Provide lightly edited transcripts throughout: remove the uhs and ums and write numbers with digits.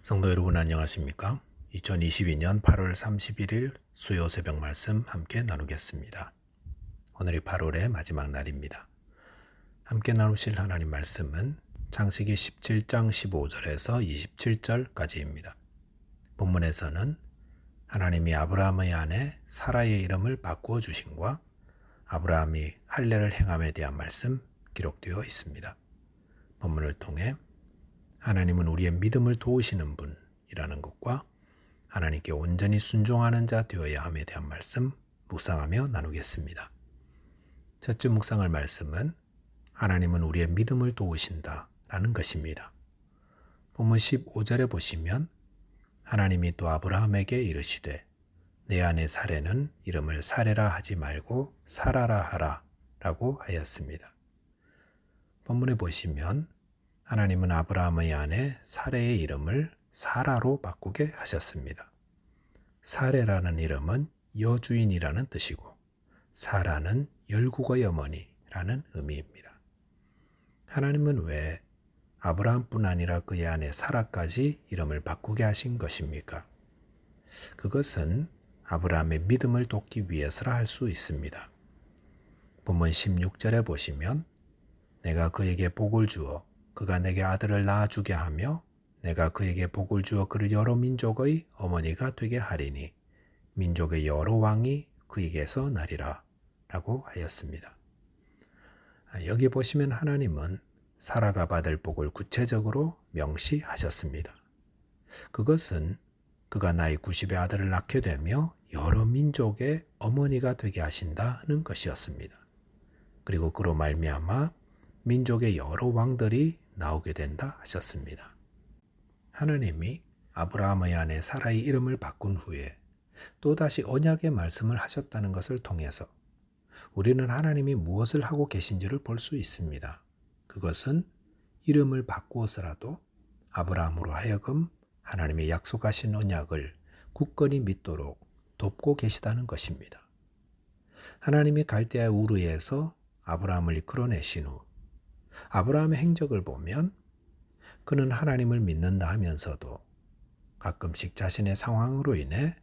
성도 여러분 안녕하십니까? 2022년 8월 31일 수요 새벽 말씀 함께 나누겠습니다. 오늘이 8월의 마지막 날입니다. 함께 나누실 하나님 말씀은 창세기 17장 15절에서 27절까지입니다. 본문에서는 하나님이 아브라함의 아내 사라의 이름을 바꾸어 주심과 아브라함이 할례를 행함에 대한 말씀 기록되어 있습니다. 본문을 통해 하나님은 우리의 믿음을 도우시는 분이라는 것과 하나님께 온전히 순종하는 자 되어야 함에 대한 말씀 묵상하며 나누겠습니다. 첫째 묵상할 말씀은 하나님은 우리의 믿음을 도우신다 라는 것입니다. 본문 15절에 보시면 하나님이 또 아브라함에게 이르시되 내 아내 사레는 이름을 사레라 하지 말고 사라라 하라 라고 하였습니다. 본문에 보시면 하나님은 아브라함의 아내 사레의 이름을 사라로 바꾸게 하셨습니다. 사레라는 이름은 여주인이라는 뜻이고 사라는 열국의 어머니라는 의미입니다. 하나님은 왜 아브라함뿐 아니라 그의 아내 사라까지 이름을 바꾸게 하신 것입니까? 그것은 아브라함의 믿음을 돕기 위해서라 할 수 있습니다. 본문 16절에 보시면 내가 그에게 복을 주어 그가 내게 아들을 낳아주게 하며 내가 그에게 복을 주어 그를 여러 민족의 어머니가 되게 하리니 민족의 여러 왕이 그에게서 나리라 라고 하였습니다. 여기 보시면 하나님은 사라가 받을 복을 구체적으로 명시하셨습니다. 그것은 그가 나이 90의 아들을 낳게 되며 여러 민족의 어머니가 되게 하신다는 것이었습니다. 그리고 그로 말미암아 민족의 여러 왕들이 나오게 된다 하셨습니다. 하나님이 아브라함의 아내 사라의 이름을 바꾼 후에 또다시 언약의 말씀을 하셨다는 것을 통해서 우리는 하나님이 무엇을 하고 계신지를 볼 수 있습니다. 그것은 이름을 바꾸어서라도 아브라함으로 하여금 하나님의 약속하신 언약을 굳건히 믿도록 돕고 계시다는 것입니다. 하나님이 갈대아 우르에서 아브라함을 이끌어내신 후 아브라함의 행적을 보면 그는 하나님을 믿는다 하면서도 가끔씩 자신의 상황으로 인해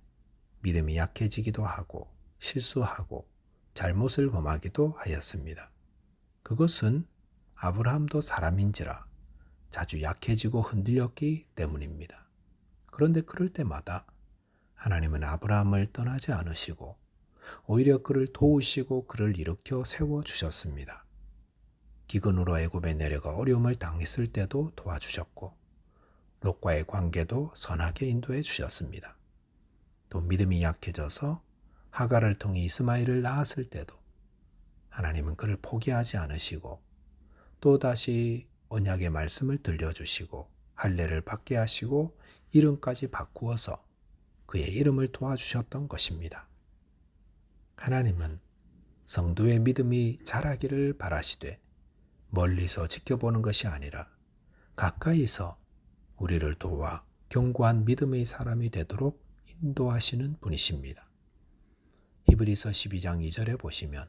믿음이 약해지기도 하고 실수하고 잘못을 범하기도 하였습니다. 그것은 아브라함도 사람인지라 자주 약해지고 흔들렸기 때문입니다. 그런데 그럴 때마다 하나님은 아브라함을 떠나지 않으시고 오히려 그를 도우시고 그를 일으켜 세워주셨습니다. 기근으로 애굽에 내려가 어려움을 당했을 때도 도와주셨고 롯과의 관계도 선하게 인도해 주셨습니다. 또 믿음이 약해져서 하갈을 통해 이스마엘을 낳았을 때도 하나님은 그를 포기하지 않으시고 또다시 언약의 말씀을 들려주시고 할례를 받게 하시고 이름까지 바꾸어서 그의 이름을 도와주셨던 것입니다. 하나님은 성도의 믿음이 자라기를 바라시되 멀리서 지켜보는 것이 아니라 가까이서 우리를 도와 견고한 믿음의 사람이 되도록 인도하시는 분이십니다. 히브리서 12장 2절에 보시면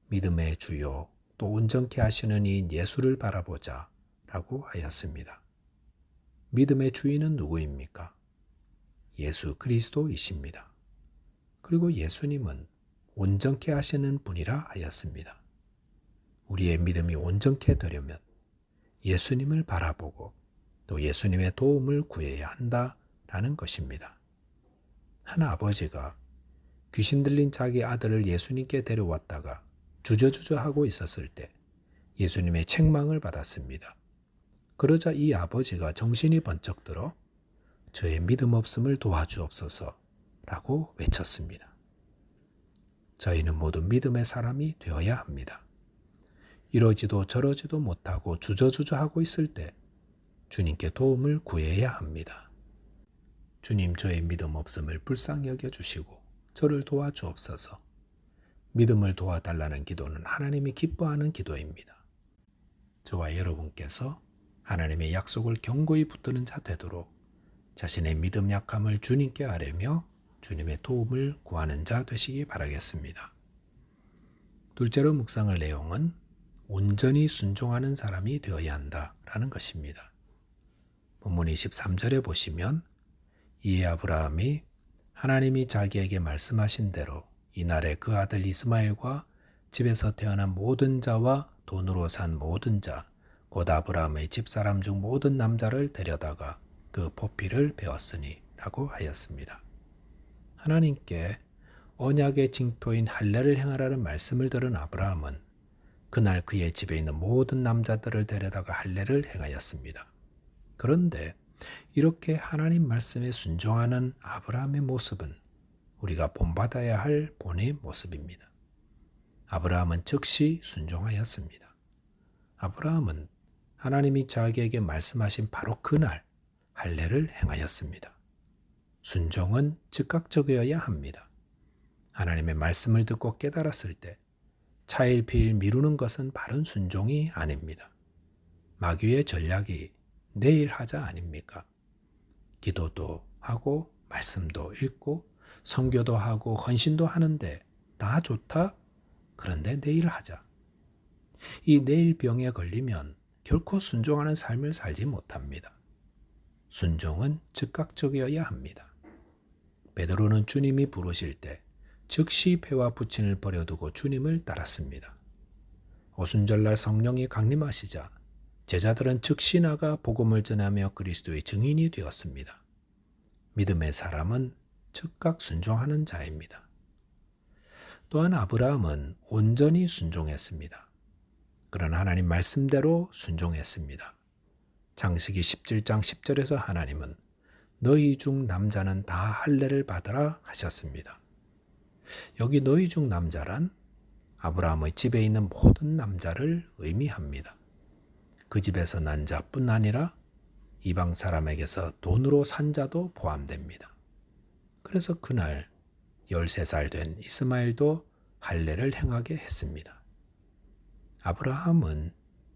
믿음의 주요 또 온전케 하시는 이인 예수를 바라보자 라고 하였습니다. 믿음의 주인은 누구입니까? 예수 그리스도이십니다. 그리고 예수님은 온전케 하시는 분이라 하였습니다. 우리의 믿음이 온전케 되려면 예수님을 바라보고 또 예수님의 도움을 구해야 한다라는 것입니다. 한 아버지가 귀신 들린 자기 아들을 예수님께 데려왔다가 주저주저하고 있었을 때 예수님의 책망을 받았습니다. 그러자 이 아버지가 정신이 번쩍 들어 저의 믿음 없음을 도와주옵소서 라고 외쳤습니다. 저희는 모두 믿음의 사람이 되어야 합니다. 이러지도 저러지도 못하고 주저주저하고 있을 때 주님께 도움을 구해야 합니다. 주님 저의 믿음 없음을 불쌍히 여겨주시고 저를 도와주옵소서. 믿음을 도와달라는 기도는 하나님이 기뻐하는 기도입니다. 저와 여러분께서 하나님의 약속을 견고히 붙드는 자 되도록 자신의 믿음 약함을 주님께 아뢰며 주님의 도움을 구하는 자 되시기 바라겠습니다. 둘째로 묵상할 내용은 온전히 순종하는 사람이 되어야 한다라는 것입니다. 본문 23절에 보시면 이에 아브라함이 하나님이 자기에게 말씀하신 대로 이날에 그 아들 이스마엘과 집에서 태어난 모든 자와 돈으로 산 모든 자, 곧 아브라함의 집사람 중 모든 남자를 데려다가 그 포피를 베었으니 라고 하였습니다. 하나님께 언약의 징표인 할례를 행하라는 말씀을 들은 아브라함은 그날 그의 집에 있는 모든 남자들을 데려다가 할례를 행하였습니다. 그런데 이렇게 하나님 말씀에 순종하는 아브라함의 모습은 우리가 본받아야 할 본의 모습입니다. 아브라함은 즉시 순종하였습니다. 아브라함은 하나님이 자기에게 말씀하신 바로 그날 할례를 행하였습니다. 순종은 즉각적이어야 합니다. 하나님의 말씀을 듣고 깨달았을 때 차일피일 미루는 것은 바른 순종이 아닙니다. 마귀의 전략이 내일 하자 아닙니까? 기도도 하고 말씀도 읽고 선교도 하고 헌신도 하는데 다 좋다? 그런데 내일 하자. 이 내일 병에 걸리면 결코 순종하는 삶을 살지 못합니다. 순종은 즉각적이어야 합니다. 베드로는 주님이 부르실 때 즉시 배와 부친을 버려두고 주님을 따랐습니다. 오순절날 성령이 강림하시자 제자들은 즉시 나가 복음을 전하며 그리스도의 증인이 되었습니다. 믿음의 사람은 즉각 순종하는 자입니다. 또한 아브라함은 온전히 순종했습니다. 그런 하나님 말씀대로 순종했습니다. 창세기 17장 10절에서 하나님은 너희 중 남자는 다 할례를 받으라 하셨습니다. 여기 너희 중 남자란 아브라함의 집에 있는 모든 남자를 의미합니다. 그 집에서 난 자뿐 아니라 이방 사람에게서 돈으로 산 자도 포함됩니다. 그래서 그날 13살 된 이스마엘도 할례를 행하게 했습니다. 아브라함은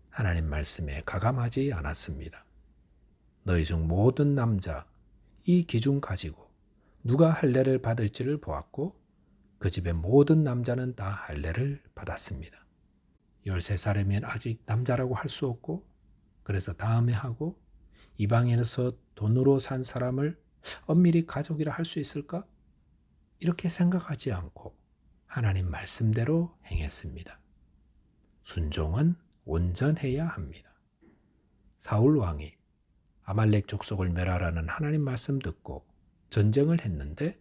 하나님 말씀에 가감하지 않았습니다. 너희 중 모든 남자, 이 기준 가지고 누가 할례를 받을지를 보았고 그 집의 모든 남자는 다 할례를 받았습니다. 13살이면 아직 남자라고 할 수 없고 그래서 다음에 하고 이방인에서 돈으로 산 사람을 엄밀히 가족이라 할 수 있을까? 이렇게 생각하지 않고 하나님 말씀대로 행했습니다. 순종은 온전해야 합니다. 사울 왕이 아말렉 족속을 멸하라는 하나님 말씀 듣고 전쟁을 했는데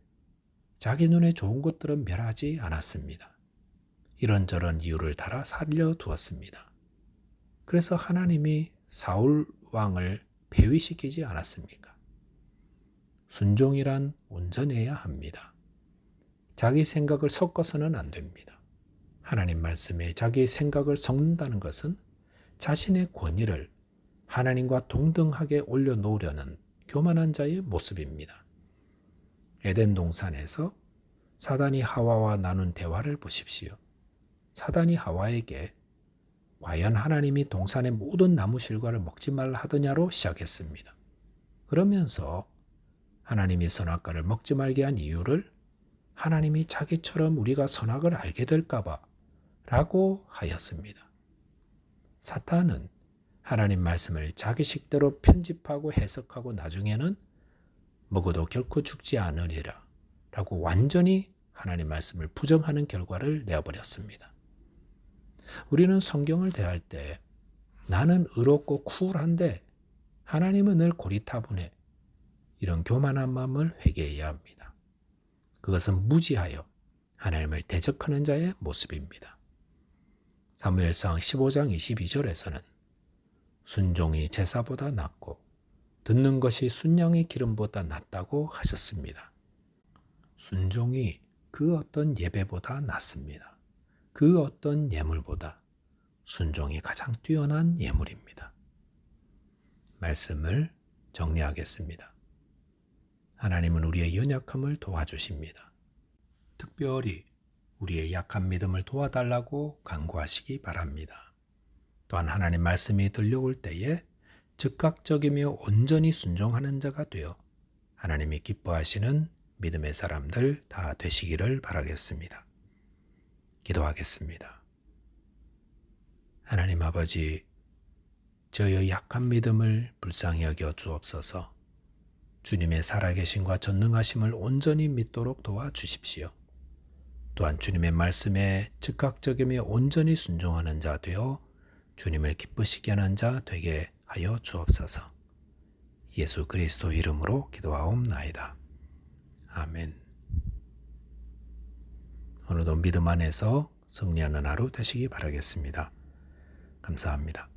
자기 눈에 좋은 것들은 멸하지 않았습니다. 이런저런 이유를 달아 살려두었습니다. 그래서 하나님이 사울 왕을 폐위시키지 않았습니까? 순종이란 온전해야 합니다. 자기 생각을 섞어서는 안 됩니다. 하나님 말씀에 자기의 생각을 섞는다는 것은 자신의 권위를 하나님과 동등하게 올려놓으려는 교만한 자의 모습입니다. 에덴 동산에서 사단이 하와와 나눈 대화를 보십시오. 사단이 하와에게 과연 하나님이 동산의 모든 나무 실과를 먹지 말라 하더냐로 시작했습니다. 그러면서 하나님이 선악과를 먹지 말게 한 이유를 하나님이 자기처럼 우리가 선악을 알게 될까 봐 라고 하였습니다. 사탄은 하나님 말씀을 자기 식대로 편집하고 해석하고 나중에는 먹어도 결코 죽지 않으리라 라고 완전히 하나님 말씀을 부정하는 결과를 내어버렸습니다. 우리는 성경을 대할 때 나는 의롭고 쿨한데 하나님은 늘 고리타분해. 이런 교만한 마음을 회개해야 합니다. 그것은 무지하여 하나님을 대적하는 자의 모습입니다. 사무엘상 15장 22절에서는 순종이 제사보다 낫고 듣는 것이 순양의 기름보다 낫다고 하셨습니다. 순종이 그 어떤 예배보다 낫습니다. 그 어떤 예물보다 순종이 가장 뛰어난 예물입니다. 말씀을 정리하겠습니다. 하나님은 우리의 연약함을 도와주십니다. 특별히 우리의 약한 믿음을 도와달라고 간구하시기 바랍니다. 또한 하나님 말씀이 들려올 때에 즉각적이며 온전히 순종하는 자가 되어 하나님이 기뻐하시는 믿음의 사람들 다 되시기를 바라겠습니다. 기도하겠습니다. 하나님 아버지, 저의 약한 믿음을 불쌍히 여겨 주옵소서. 주님의 살아계심과 전능하심을 온전히 믿도록 도와주십시오. 또한 주님의 말씀에 즉각적이며 온전히 순종하는 자 되어 주님을 기쁘시게 하는 자 되게 하여 주옵소서. 예수 그리스도 이름으로 기도하옵나이다. 아멘. 오늘도 믿음 안에서 승리하는 하루 되시기 바라겠습니다. 감사합니다.